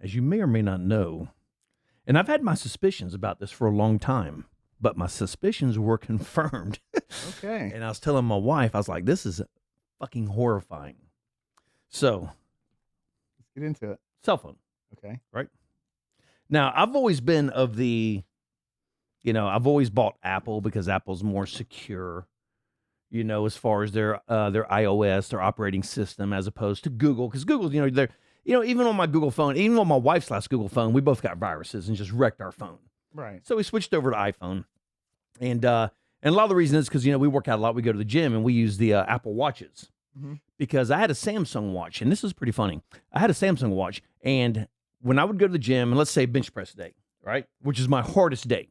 as you may or may not know, and I've had my suspicions about this for a long time, but my suspicions were confirmed. Okay. And I was telling my wife, I was like, this is fucking horrifying. So, Let's get into it. cell phone. Okay. Now, I've always been of the, I've always bought Apple because Apple's more secure, as far as their iOS, their operating system, as opposed to Google. Because Google's, they're, even on my Google phone, even on my wife's last Google phone, we both got viruses and just wrecked our phone. Right. So we switched over to iPhone. And a lot of the reason is because, we work out a lot. We go to the gym and we use the Apple Watches. Mm-hmm. Because I had a Samsung watch, and this is pretty funny. I had a Samsung watch, and when I would go to the gym, and let's say bench press day, right, which is my hardest day,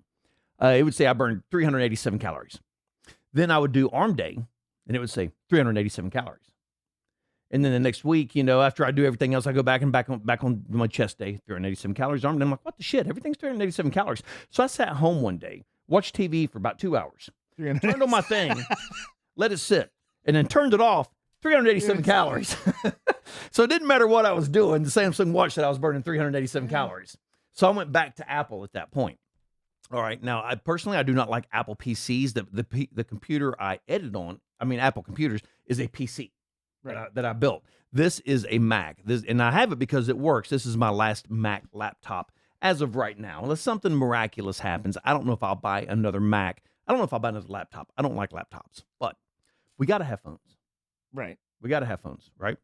it would say I burned 387 calories. Then I would do arm day, and it would say 387 calories. And then the next week, after I do everything else, I go back on my chest day, 387 calories, arm day. I'm like, what the shit? Everything's 387 calories. So I sat home one day, watched TV for about 2 hours, turned on my thing, let it sit, and then turned it off. 387 calories. So it didn't matter what I was doing. The Samsung watch said I was burning 387 calories. So I went back to Apple at that point. All right. Now, I do not like Apple PCs. The computer I edit on, Apple computers, is a PC that I built. This is a Mac. And I have it because it works. This is my last Mac laptop as of right now. Unless something miraculous happens, I don't know if I'll buy another Mac. I don't know if I'll buy another laptop. I don't like laptops. But we got to have phones. Right. We got to have phones, right?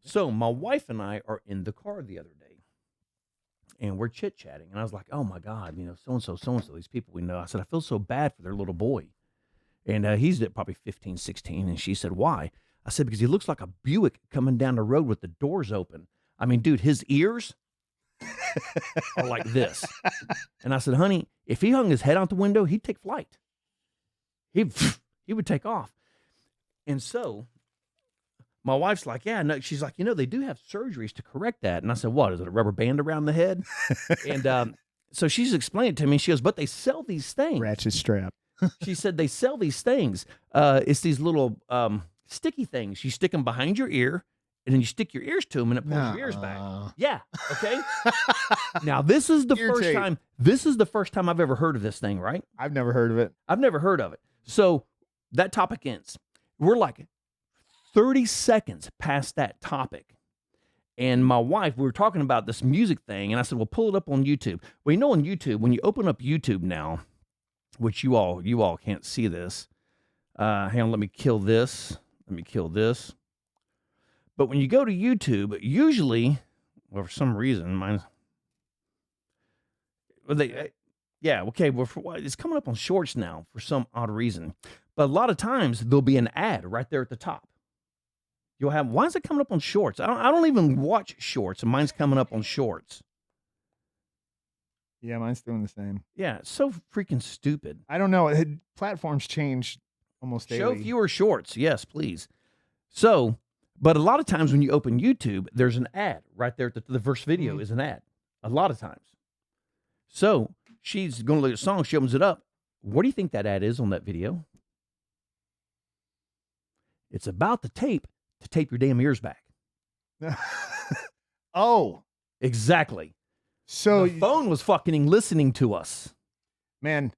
So my wife and I are in the car the other day, and we're chit-chatting, and I was like, oh, my God, so-and-so, these people we know. I said, I feel so bad for their little boy. And he's probably 15, 16, and she said, why? I said, because he looks like a Buick coming down the road with the doors open. Dude, his ears are like this. And I said, honey, if he hung his head out the window, he'd take flight. He would take off. And so my wife's like, yeah, no. She's like, they do have surgeries to correct that. And I said, what, is it a rubber band around the head? And so she's explaining it to me. She goes, but they sell these things. Ratchet strap. She said they sell these things. It's these little sticky things. You stick them behind your ear, and then you stick your ears to them, and it pulls your ears back. Yeah, okay? Now, this is the first time. This is the first time I've ever heard of this thing, right? I've never heard of it. I've never heard of it. So that topic ends. We're like 30 seconds past that topic. And my wife, we were talking about this music thing, and I said, well, pull it up on YouTube. Well, on YouTube, when you open up YouTube now, which you all can't see this. Hang on, let me kill this. But when you go to YouTube, usually, well, for some reason, it's coming up on shorts now for some odd reason. But a lot of times there'll be an ad right there at the top. You'll have, why is it coming up on shorts? I don't even watch shorts, and mine's coming up on shorts. Yeah, mine's doing the same. Yeah, it's so freaking stupid. I don't know. Platforms change almost daily. Show fewer shorts. Yes, please. So, but a lot of times when you open YouTube, there's an ad right there. The first video is an ad. A lot of times. So she's going to look at a song. She opens it up. What do you think that ad is on that video? It's about the tape to tape your damn ears back. Oh. Exactly. So the phone was fucking listening to us. Man,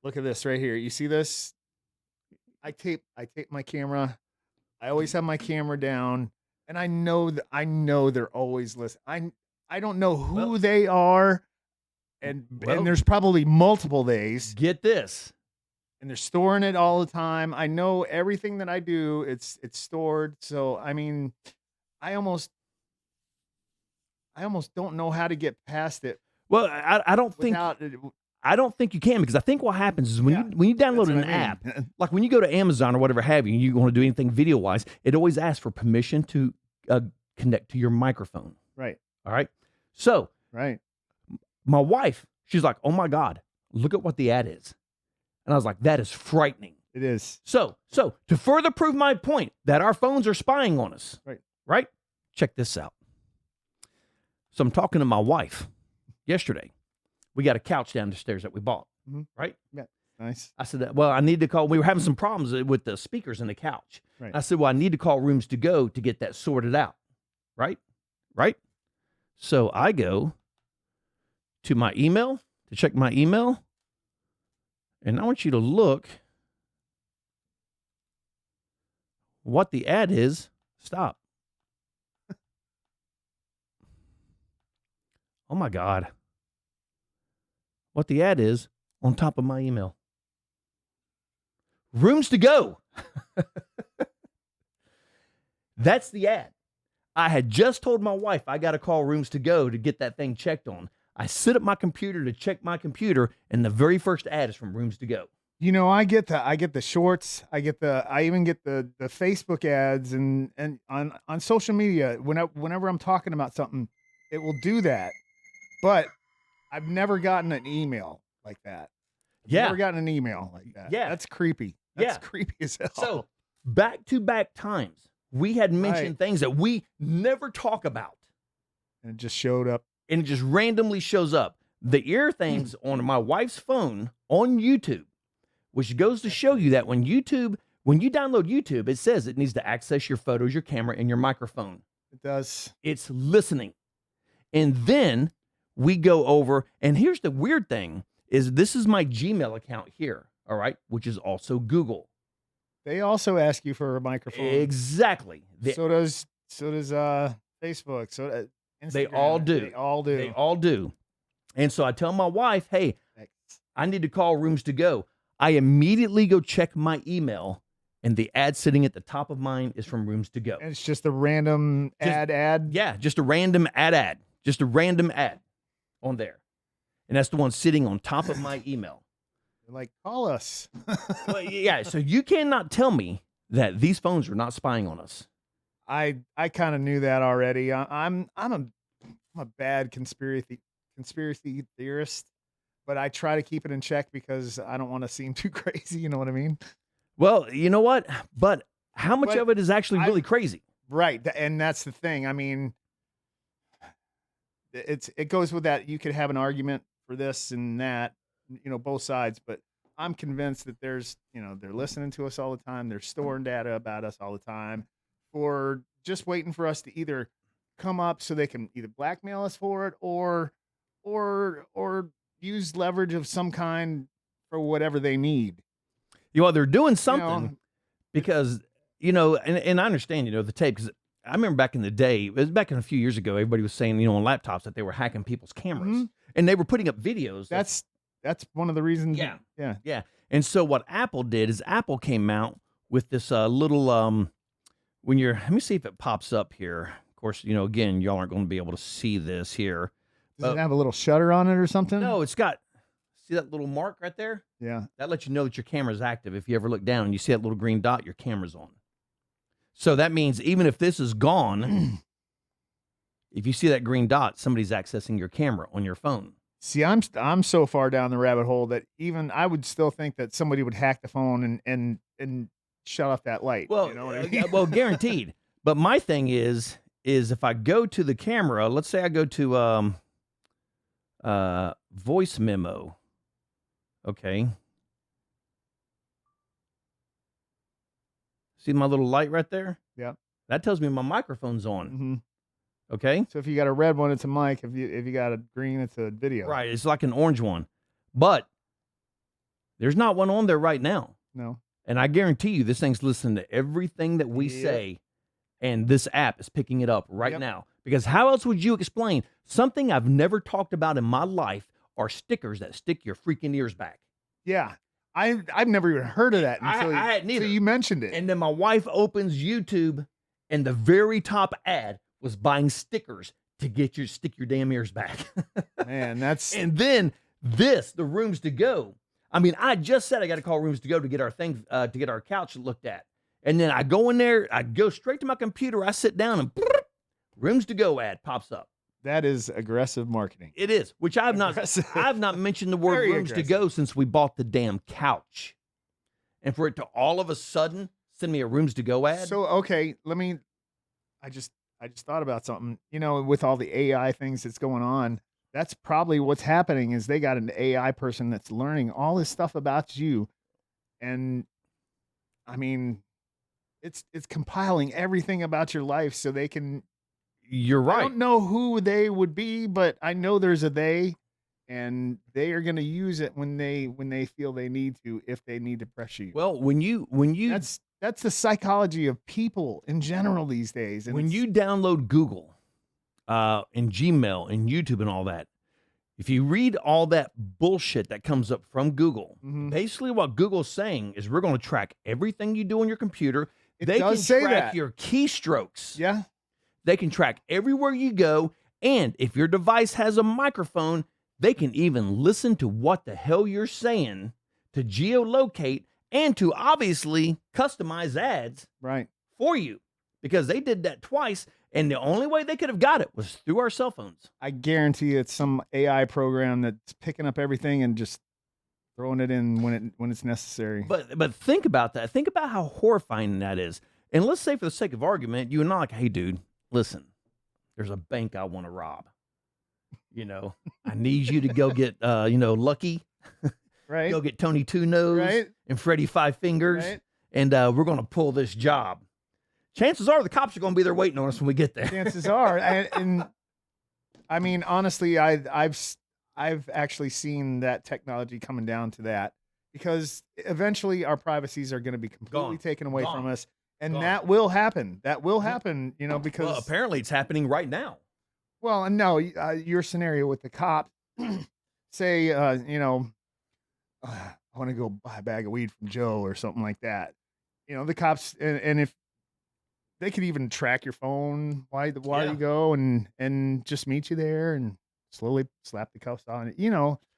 look at this right here. You see this? I tape my camera. I always have my camera down, and I know they're always listening. I don't know who they are, and there's probably multiple days. Get this. And they're storing it all the time. I know everything that I do, it's stored. So I almost don't know how to get past it. Well, I don't think you can, because I think what happens is when you download an app, like when you go to Amazon or whatever have you, and you want to do anything video wise, it always asks for permission to connect to your microphone. Right. All right. So my wife, she's like, "Oh my God, look at what the ad is," and I was like, "That is frightening." It is. So to further prove my point that our phones are spying on us, right? Check this out. So I'm talking to my wife yesterday. We got a couch down the stairs that we bought, right? Yeah, nice. I said, well, I need to call. We were having some problems with the speakers in the couch. Right. I said, well, I need to call Rooms to Go to get that sorted out, right? So I go to my email to check my email, and I want you to look what the ad is. Stop. Oh my God. What the ad is on top of my email. Rooms to go. That's the ad. I had just told my wife I got to call Rooms to Go to get that thing checked on. I sit at my computer to check my computer, and the very first ad is from Rooms to Go. You know, I get the shorts. I even get the Facebook ads and on social media. Whenever I'm talking about something, it will do that. But I've never gotten an email like that. I've Yeah. never gotten an email like that. Yeah. That's creepy. That's Yeah. creepy as hell. So back-to-back times, we had mentioned things that we never talk about, and it just showed up. and it just randomly shows up. The ear things on my wife's phone on YouTube, which goes to show you that when you download YouTube, it says it needs to access your photos, your camera, and your microphone. It does. It's listening. And then we go over, and here's the weird thing, is this is my Gmail account here, all right, which is also Google. They also ask you for a microphone. Exactly. So does Facebook. So Instagram. They all do. They all do. They all do. And so I tell my wife, hey, I need to call Rooms to Go. I immediately go check my email, and the ad sitting at the top of mine is from Rooms to Go. And it's just a random ad. Yeah, just a random ad. Just a random ad on there. And that's the one sitting on top of my email. They're like, call us. Well, yeah, so you cannot tell me that these phones are not spying on us. I kind of knew that already. I'm a bad conspiracy theorist, but I try to keep it in check because I don't want to seem too crazy. You know what I mean? Well, you know what? But how much of it is actually really crazy? Right, and that's the thing. I mean, it goes with that. You could have an argument for this and that, both sides, but I'm convinced that they're listening to us all the time. They're storing data about us all the time, or just waiting for us to either come up so they can either blackmail us for it or use leverage of some kind for whatever they need. They're doing something because, and I understand, the tape, because I remember back in the day, it was back in a few years ago, everybody was saying, on laptops that they were hacking people's cameras and they were putting up videos. That's one of the reasons. Yeah. And so what Apple did is Apple came out with this little, let me see if it pops up here. Of course, again, y'all aren't going to be able to see this here. Does it have a little shutter on it or something? No, it's got, see that little mark right there? Yeah. That lets you know that your camera's active. If you ever look down and you see that little green dot, your camera's on. So that means even if this is gone, if you see that green dot, somebody's accessing your camera on your phone. See, I'm so far down the rabbit hole that even I would still think that somebody would hack the phone and shut off that light. Well, you know what I mean? Well, guaranteed. But my thing is if I go to the camera, let's say I go to voice memo. Okay. See my little light right there? Yeah. That tells me my microphone's on. Mm-hmm. Okay. So if you got a red one, it's a mic. If you got a green, it's a video. Right. It's like an orange one. But there's not one on there right now. No. And I guarantee you this thing's listening to everything that we say, and this app is picking it up right now. Because how else would you explain something I've never talked about in my life are stickers that stick your freaking ears back? Yeah. I've never even heard of that until I hadn't either. you mentioned it. And then my wife opens YouTube, and the very top ad was buying stickers to stick your damn ears back. Man, that's and then the Rooms to Go. I mean, I just said I got to call Rooms to Go to get our thing to get our couch looked at. And then I go in there, I go straight to my computer, I sit down, and Rooms to Go ad pops up. That is aggressive marketing. It is, which I've not mentioned the word Very Rooms aggressive. to Go since we bought the damn couch. And for it to all of a sudden send me a Rooms to Go ad. So okay, I just thought about something. With all the AI things that's going on, that's probably what's happening is they got an AI person that's learning all this stuff about you. And I mean, it's compiling everything about your life so they can You're I right. don't know who they would be, but I know there's a they, and they are going to use it when they feel they need to, if they need to pressure you. Well, when you That's the psychology of people in general these days. And when it's- you download Google, and Gmail and YouTube and all that, if you read all that bullshit that comes up from Google, Mhm. basically what Google's saying is we're going to track everything you do on your computer. It They does can say track that. your keystrokes. yeah, They can track everywhere you go. And if your device has a microphone, they can even listen to what the hell you're saying to geolocate and to obviously customize ads right. for you, because they did that twice. And the only way they could have got it was through our cell phones. I guarantee it's some AI program that's picking up everything and just throwing it in when it's necessary. But think about that. Think about how horrifying that is. And let's say, for the sake of argument, you and I like, hey, dude, listen, there's a bank I want to rob. You know, I need you to go get, Lucky, right, go get Tony Two Nose right, and Freddie Five Fingers, right. and we're going to pull this job. Chances are the cops are going to be there waiting on us when we get there. Chances are, and I mean, honestly, I've actually seen that technology coming down to that, because eventually our privacies are going to be completely Gone. taken away Gone. from us, and Gone. that will happen. That will happen, because Well, apparently it's happening right now. well, and no, your scenario with the cop, say, I want to go buy a bag of weed from Joe or something like that. The cops, and if they could even track your phone while Yeah. you go and just meet you there and slowly slap the cuffs on it.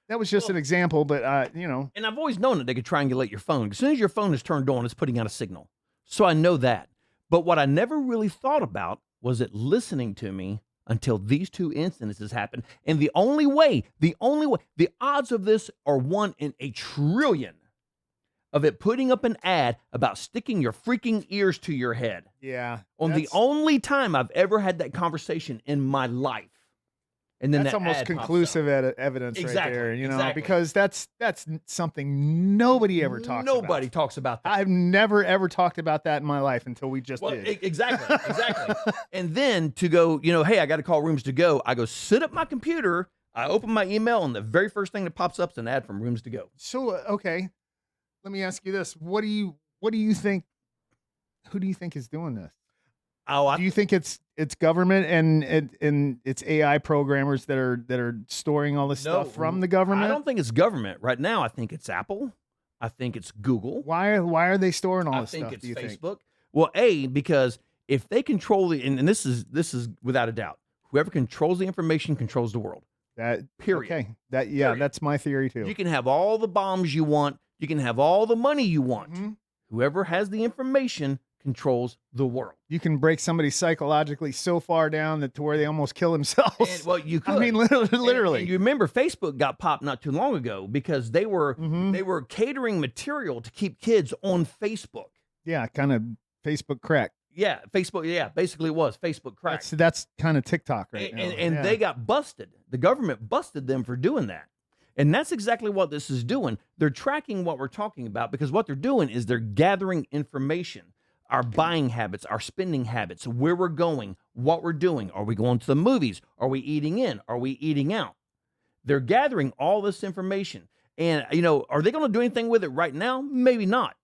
That was just Well- an example, but And I've always known that they could triangulate your phone. As soon as your phone is turned on, it's putting out a signal. So I know that. But what I never really thought about was it listening to me until these two incidences happened. And the odds of this are 1 in a trillion of it putting up an ad about sticking your freaking ears to your head. yeah, On the that's- only time I've ever had that conversation in my life. And then that's that almost ad pops up. conclusive evidence right Exactly, there, exactly. because that's something nobody ever talks about. Nobody talks about that. I've never ever talked about that in my life until we just Well, did. exactly. And then to go, hey, I got to call Rooms to Go. I go sit at my computer, I open my email, and the very first thing that pops up is an ad from Rooms to Go. So okay, let me ask you this: What do you think? Who do you think is doing this? Oh, Do you think it's government and it's AI programmers that are storing all this stuff from the government? I don't think it's government right now. I think it's Apple. I think it's Google. Why are they storing all I this think stuff? it's Do you think? Facebook. Well, because if they control and this is without a doubt, whoever controls the information controls the world. That Period. Okay. That Period. that's my theory too. You can have all the bombs you want. You can have all the money you want. Mhm. Whoever has the information controls the world. You can break somebody psychologically so far down that to where they almost kill themselves. And, well, you could. I mean, literally. And you remember Facebook got popped not too long ago because they were Mhm. catering material to keep kids on Facebook. Yeah, kind of Facebook crack. Yeah, Facebook. Yeah, basically it was Facebook crack. That's kind of TikTok right and now. and Yeah. they got busted. The government busted them for doing that. And that's exactly what this is doing. They're tracking what we're talking about, because what they're doing is they're gathering information, our buying habits, our spending habits, where we're going, what we're doing. Are we going to the movies? Are we eating in? Are we eating out? They're gathering all this information. And, are they going to do anything with it right now? Maybe not.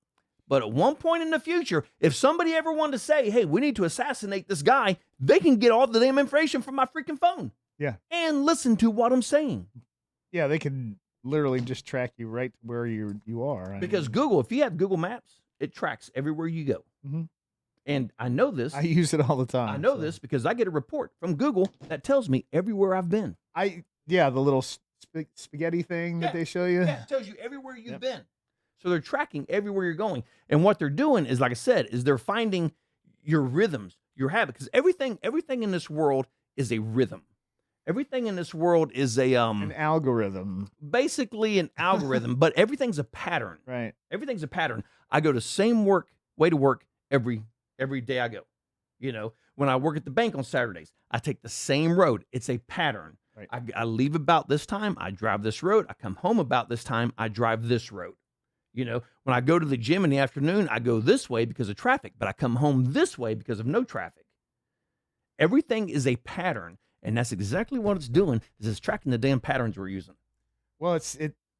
But at one point in the future, if somebody ever wanted to say, hey, we need to assassinate this guy, they can get all the damn information from my freaking phone. Yeah. And listen to what I'm saying. Yeah, they could literally just track you right to where you are. I Because mean, Google, if you have Google Maps, it tracks everywhere you go. Mhm. And I know this. I use it all the time. I know so. this because I get a report from Google that tells me everywhere I've been. The little spaghetti thing that Yeah, they show you. Yeah, it tells you everywhere you've Yep. been. So they're tracking everywhere you're going. And what they're doing is, like I said, is they're finding your rhythms, your habits. Because everything in this world is a rhythm. Everything in this world is An algorithm, basically an algorithm, but everything's a pattern. right? Everything's a pattern. I go to same way to work every day I go. When I work at the bank on Saturdays, I take the same road. It's a pattern. Right. I leave about this time, I drive this road. I come home about this time, I drive this road. When I go to the gym in the afternoon, I go this way because of traffic, but I come home this way because of no traffic. Everything is a pattern, and that's exactly what it's doing. Is it's tracking the damn patterns we're using. Well,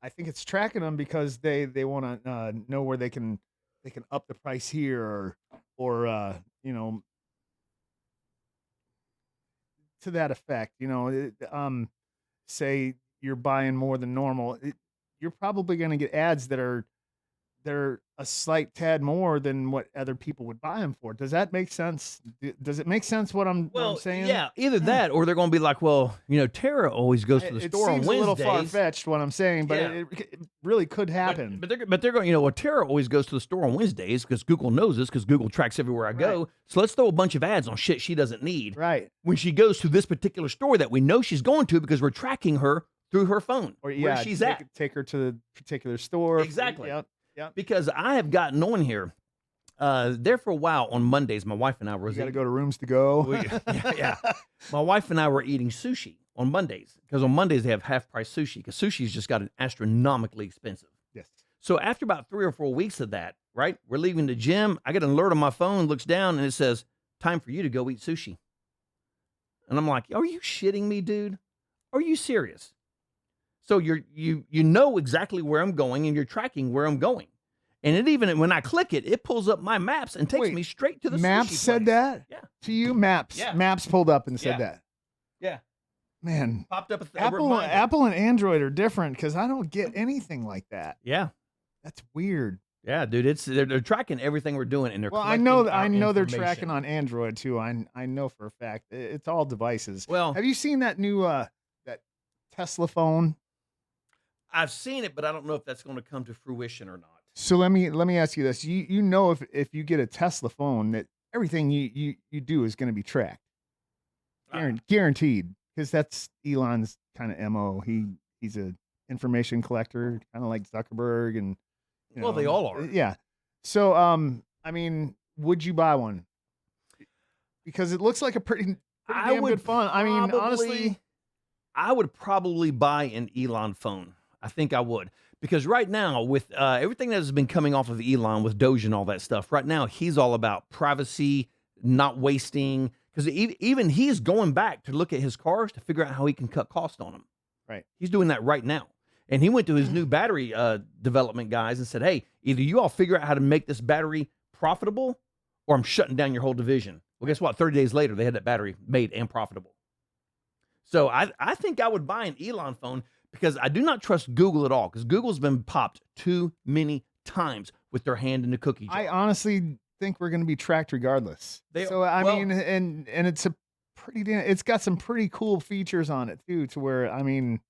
I think it's tracking them because they want to know where they can up the price here or you know, to that effect. You know, say you're buying more than normal, you're probably going to get ads that are they're a slight tad more than what other people would buy them for. Does that make sense? Does it make sense what I'm saying? Yeah, either that or they're going to be like, well, Tara always goes to the It store on seems a little Wednesdays. far fetched what I'm saying, but Yeah. it really could happen. But they're going, well, Tara always goes to the store on Wednesdays because Google knows this because Google tracks everywhere I go. So let's throw a bunch of ads on shit she doesn't need. Right. When she goes to this particular store that we know she's going to because we're tracking her through her phone Or where she's at. take her to the particular store. Exactly. Yep. Because I have gotten on here there for a while on Mondays. My wife and I were You got to go to Rooms to Go. yeah. My wife and I were eating sushi on Mondays because on Mondays they have half price sushi because sushi's just gotten astronomically expensive. Yes. So after about 3 or 4 weeks of that, right, we're leaving the gym. I get an alert on my phone, looks down, and it says, "Time for you to go eat sushi." And I'm like, "Are you shitting me, dude? Are you serious?" So you know exactly where I'm going, and you're tracking where I'm going. And it even when I click it, it pulls up my maps and takes me straight to the Maps sushi said place. that? Yeah. To you? Maps. Yeah. Maps pulled up and said Yeah. that. Yeah. Man. Popped up a Apple reminder. Apple and Android are different because I don't get anything like that. Yeah. That's weird. Yeah, dude. They're tracking everything we're doing, and they're Well, collecting I know our they're information. tracking on Android too. I know for a fact. It's all devices. Well, have you seen that new that Tesla phone? I've seen it, but I don't know if that's going to come to fruition or not. So let me ask you this. You know if you get a Tesla phone that everything you do is going to be tracked. Guaranteed, because that's Elon's kind of MO. He's a information collector, kind of like Zuckerberg and Well, they all are. Yeah. So I mean, would you buy one? Because it looks like a pretty damn good phone. I mean, honestly, I would probably buy an Elon phone. I think I would. Because right now, with everything that has been coming off of Elon with Doge and all that stuff, right now he's all about privacy, not wasting. Because even he's going back to look at his cars to figure out how he can cut cost on them. Right. He's doing that right now. And he went to his new battery development guys and said, "Hey, either you all figure out how to make this battery profitable, or I'm shutting down your whole division." Well, guess what? 30 days later, they had that battery made and profitable. So I think I would buy an Elon phone because I do not trust Google at all because Google's been popped too many times with their hand in the cookie jar. I honestly think we're going to be tracked regardless. I mean, and it's a it's got some pretty cool features on it too, to where I mean,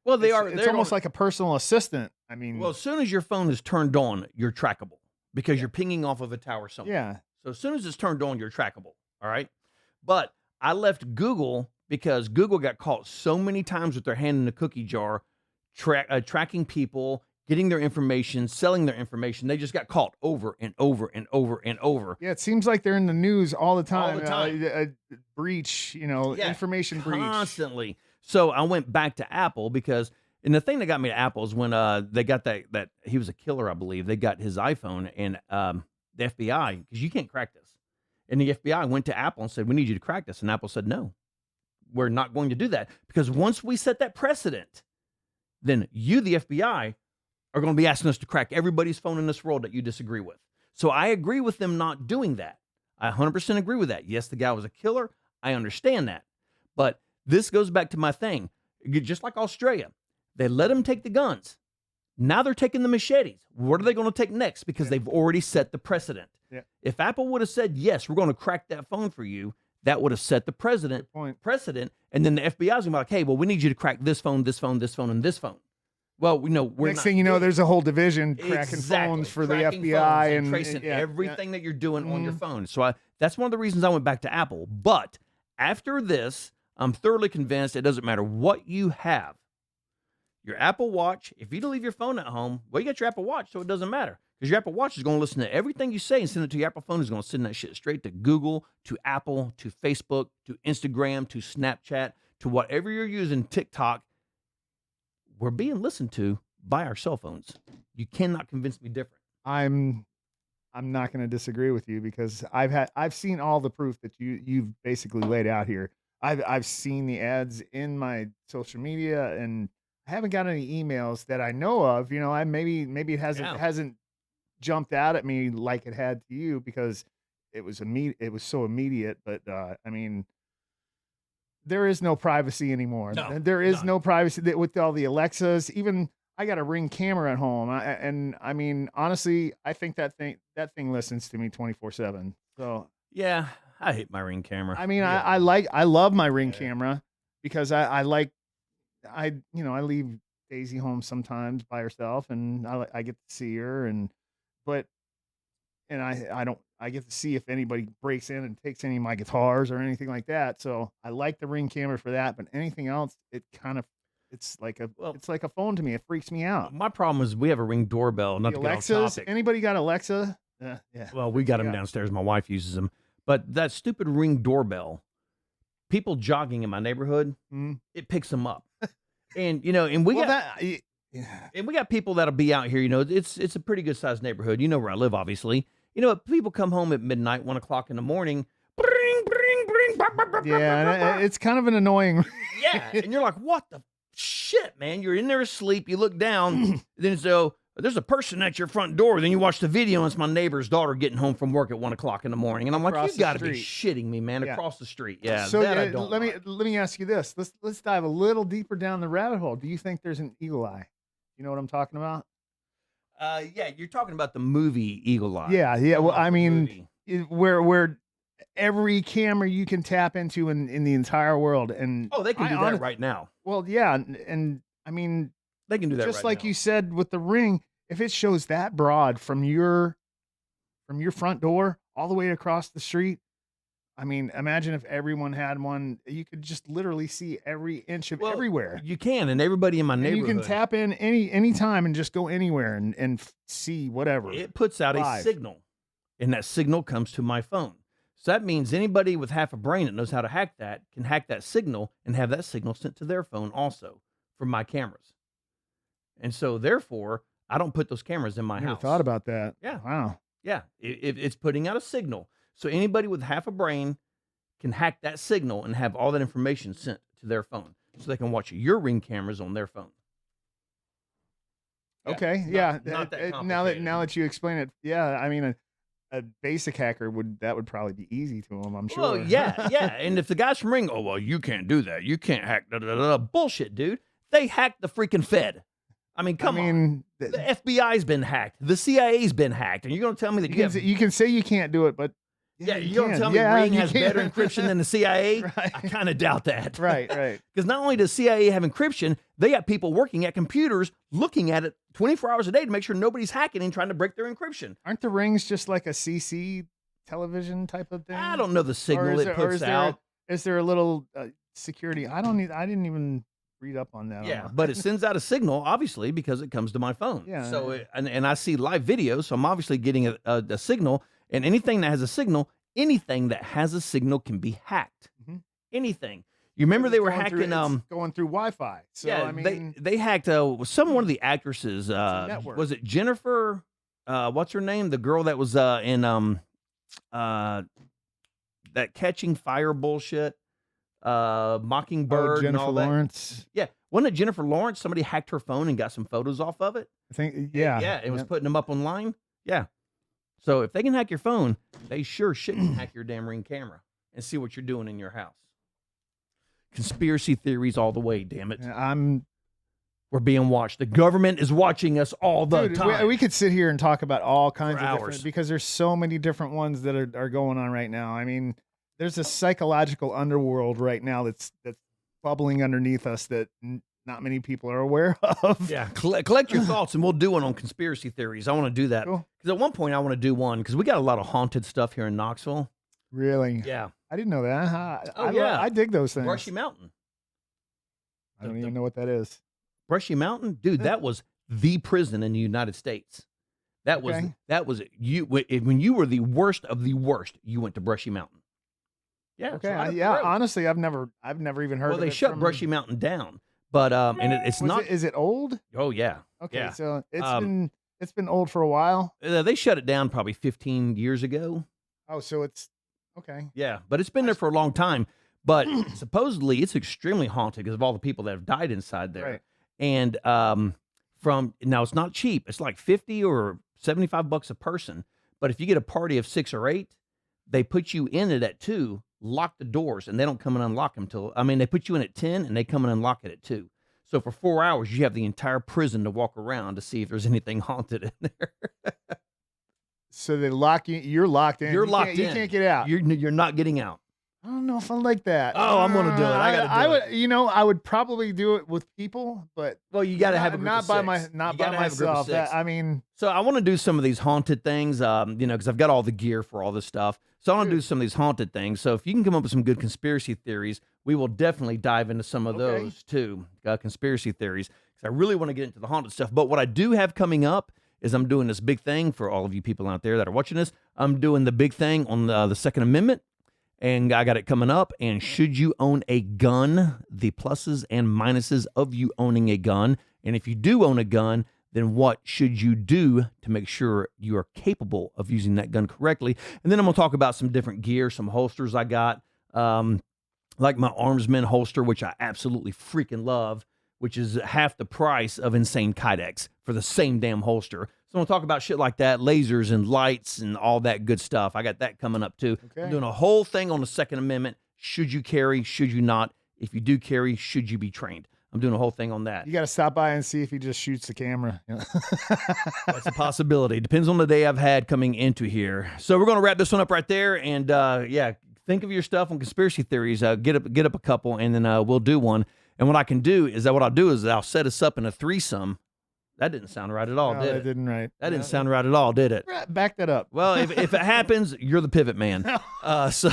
well, it's almost like a personal assistant. I mean, well, as soon as your phone is turned on, you're trackable because you're pinging off of a tower somewhere. Yeah. So as soon as it's turned on, you're trackable. All right. But I left Google because Google got caught so many times with their hand in the cookie jar, tracking people, getting their information, selling their information. They just got caught over and over and over and over. Yeah, it seems like they're in the news all the time. All the time. Breach, information breach. Constantly. So I went back to Apple because, and the thing that got me to Apple is when they got that he was a killer, I believe. They got his iPhone and the FBI, because you can't crack this. And the FBI went to Apple and said, "We need you to crack this." And Apple said, "No, we're not going to do that." Because once we set that precedent, then you, the FBI, are going to be asking us to crack everybody's phone in this world that you disagree with. So I agree with them not doing that. I 100% agree with that. Yes, the guy was a killer. I understand that. But this goes back to my thing. Just like Australia, they let them take the guns. Now they're taking the machetes. What are they going to take next? Because they've already set the precedent. Yeah. If Apple would have said, "Yes, we're going to crack that phone for you," that would have set the precedent. And then the FBI is going to be like, "Hey, well, we need you to crack this phone, this phone, this phone, and this phone." Well, we're next not thing you know, doing there's a whole division cracking Exactly. phones for Cracking the FBI phones and tracing yeah, everything that you're doing on your phone. So that's one of the reasons I went back to Apple. But after this, I'm thoroughly convinced it doesn't matter what you have. Your Apple Watch, if you leave your phone at home, well, you got your Apple Watch, so it doesn't matter. Because your Apple Watch is going to listen to everything you say and send it to your Apple phone. Is going to send that shit straight to Google, to Apple, to Facebook, to Instagram, to Snapchat, to whatever you're using, TikTok. We're being listened to by our cell phones. You cannot convince me different. I I'm not going to disagree with you because I've seen all the proof that you've basically laid out here. I've seen the ads in my social media, and I haven't got any emails that I know of. You know, I maybe it Yeah. hasn't jumped out at me like it had to you because it was so immediate. But I mean, there is no privacy anymore. No, There is none. no privacy with all the Alexas. Even I got a Ring camera at home, and I mean, honestly, I think that thing listens to me 24/7. So Yeah, I hate my Ring camera. I mean, Yeah. I love my Ring Yeah. camera because I like I leave Daisy home sometimes by herself, and I get to see her, but and I don't I get to see if anybody breaks in and takes any of my guitars or anything like that. So I like the Ring camera for that, but anything else, Well, it's like a phone to me. It freaks me out. my problem is we have a Ring doorbell. Not The to get off Alexas, topic. anybody got Alexa? Yeah. Well, we got them Yeah. downstairs. My wife uses them, but that stupid Ring doorbell. People jogging in my neighborhood, Mhm. it picks them up. And and we Well, got yeah. and we got people that'll be out here. It's a pretty good sized neighborhood. You know where I live, obviously. People come home at midnight, 1 o'clock in the morning. Bring, bring, bring. Bah, bah, bah, bah, Yeah, bah, bah, and it's kind of an annoying. yeah, and you're like, what the shit, man? You're in there asleep. You look down, then there's a person at your front door. Then you watch the video, and it's my neighbor's daughter getting home from work at 1 o'clock in the morning, and I'm like, Across you the got to be street. shitting me, man! Yeah. Across the street, yeah. So that I don't let like. me ask you this. Let's dive a little deeper down the rabbit hole. Do you think there's an eagle eye? You know what I'm talking about? Yeah, you're talking about the movie Eagle Eye. Yeah, yeah. Well, I The mean, movie. where every camera you can tap into in the entire world, and Oh, they can I do that honest- right now. Well, yeah, and I mean, They can do that just right like now. you said with the Ring, if it shows that broad from your front door all the way across the street, I mean, imagine if everyone had one. You could just literally see every inch of Well, everywhere. You can, and everybody in my And neighborhood. you can tap in any time and just go anywhere and see whatever. It puts out a live. signal, and that signal comes to my phone. So that means anybody with half a brain that knows how to hack that can hack that signal and have that signal sent to their phone also from my cameras. And so therefore, I don't put those cameras in my I never house. thought about that. Yeah. Wow. Yeah, it's putting out a signal. So anybody with half a brain can hack that signal and have all that information sent to their phone, so they can watch your Ring cameras on their phone. Yeah, Okay. it's yeah. not that now complicated. that you explain it, yeah. I mean, a basic hacker would probably be easy to him. I'm sure. Well, yeah, yeah. And if the guys from Ring, oh well, you can't do that. You can't hack. Da, da, da, da. Bullshit, dude. They hacked the freaking Fed. I mean, come on. The FBI's been hacked. The CIA's been hacked, and you're going to tell me that you can say you can't do it, but yeah, you're going to tell me Yeah, Ring you has can. better encryption than the CIA? Right. I kind of doubt that. Right. Because not only does CIA have encryption, they got people working at computers looking at it 24 hours a day to make sure nobody's hacking and trying to break their encryption. Aren't the Rings just like a CC television type of thing? I don't know the signal it puts out. Is there a little security? I didn't even read up on that. Yeah, but it sends out a signal, obviously, because it comes to my phone. Yeah. So, and I see live videos, so I'm obviously getting a signal. And anything that has a signal can be hacked. Mhm. Anything. You remember they were Going through- hacking? it's going through Wi-Fi. So yeah, I mean, they hacked one of the actresses. network. Was it Jennifer? What's her name? The girl that was in that Catching Fire bullshit, Mockingbird, and Jennifer all that. Lawrence. Yeah, wasn't it Jennifer Lawrence? Somebody hacked her phone and got some photos off of it. I think. Yeah. Yeah, it was putting them up online. Yeah. So if they can hack your phone, they sure shouldn't hack your damn Ring camera and see what you're doing in your house. Conspiracy theories all the way, damn it. We're being watched. The government is watching us all the Dude, time. we could sit here and talk about all kinds For of hours. different, because there's so many different ones that are going on right now. I mean, there's a psychological underworld right now that's bubbling underneath us that not many people are aware of. Yeah, collect your thoughts, and we'll do one on conspiracy theories. I want to do that because Cool. at one point I want to do one because we got a lot of haunted stuff here in Knoxville. Really? Yeah, I didn't know that. Yeah. I dig those things. Brushy Mountain. I don't even know what that is. Brushy Mountain, dude, that was the prison in the United States. That was you when you were the worst of the worst. You went to Brushy Mountain. Yeah. Okay. it's right up the Yeah. road. Honestly, I've never even heard. Well, of they it shut from- Brushy Mountain down, but and it's Was not. Is it old? Oh yeah. Okay. Yeah. So it's Um, been It's been old for a while. They shut it down probably 15 years ago. Oh, so it's okay. Yeah, but it's been there for a long time. But supposedly it's extremely haunted because of all the people that have died inside there. Right. And from now it's not cheap. It's like 50 or 75 bucks a person. But if you get a party of 6 or 8, they put you in it at 2, lock the doors, and they don't come and unlock them till, I mean, they put you in at 10 and they come and unlock it at 2. So for 4 hours, you have the entire prison to walk around to see if there's anything haunted in there. So they lock you. You're locked in. You're You locked can't- You in. can't get out. You're not getting out. I don't know if I like that. Oh, I'm gonna do it. I gotta do would, you know, I would probably do it with people, but Well, you got to have a group not of by 6. not You by gotta have a group of myself. 6. I mean, So I want to do some of these haunted things, you know, because I've got all the gear for all this stuff. So I want to do some of these haunted things. So if you can come up with some good conspiracy theories, we will definitely dive into some of Okay. those too, conspiracy theories. Because I really want to get into the haunted stuff. But what I do have coming up is I'm doing this big thing for all of you people out there that are watching this. I'm doing the big thing on the Second Amendment. And I got it coming up. And should you own a gun, the pluses and minuses of you owning a gun. And if you do own a gun, then what should you do to make sure you are capable of using that gun correctly? And then I'm going to talk about some different gear, some holsters I got, like my Armsman holster, which I absolutely freaking love, which is half the price of Insane Kydex for the same damn holster. So I'm going to talk about shit like that, lasers and lights and all that good stuff. I got that coming up too. Okay. I'm doing a whole thing on the Second Amendment. Should you carry? Should you not? If you do carry, should you be trained? I'm doing a whole thing on that. you got to stop by and see if he just shoots the camera. That's a possibility. Depends on the day I've had coming into here. So we're going to wrap this one up right there. And yeah, think of your stuff on conspiracy theories. Get up a couple, and then we'll do one. And what I can do is that what I'll do is I'll set us up in a threesome. That didn't sound right at all, No, did that it? didn't right. That didn't sound right at all, did it? Back that up. Well, if it happens, you're the pivot man. So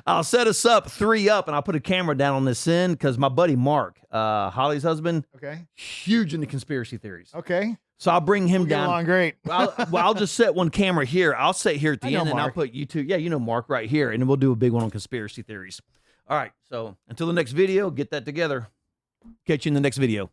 I'll set us up 3 up, and I'll put a camera down on this end because my buddy Mark, Holly's husband, Okay. huge into conspiracy theories. Okay. So I'll bring him We'll get down. along great. I'll just set one camera here. I'll sit here at the I know end, and I'll Mark. put you two. Yeah, you know Mark right here, and then we'll do a big one on conspiracy theories. All right. So until the next video, get that together. Catch you in the next video.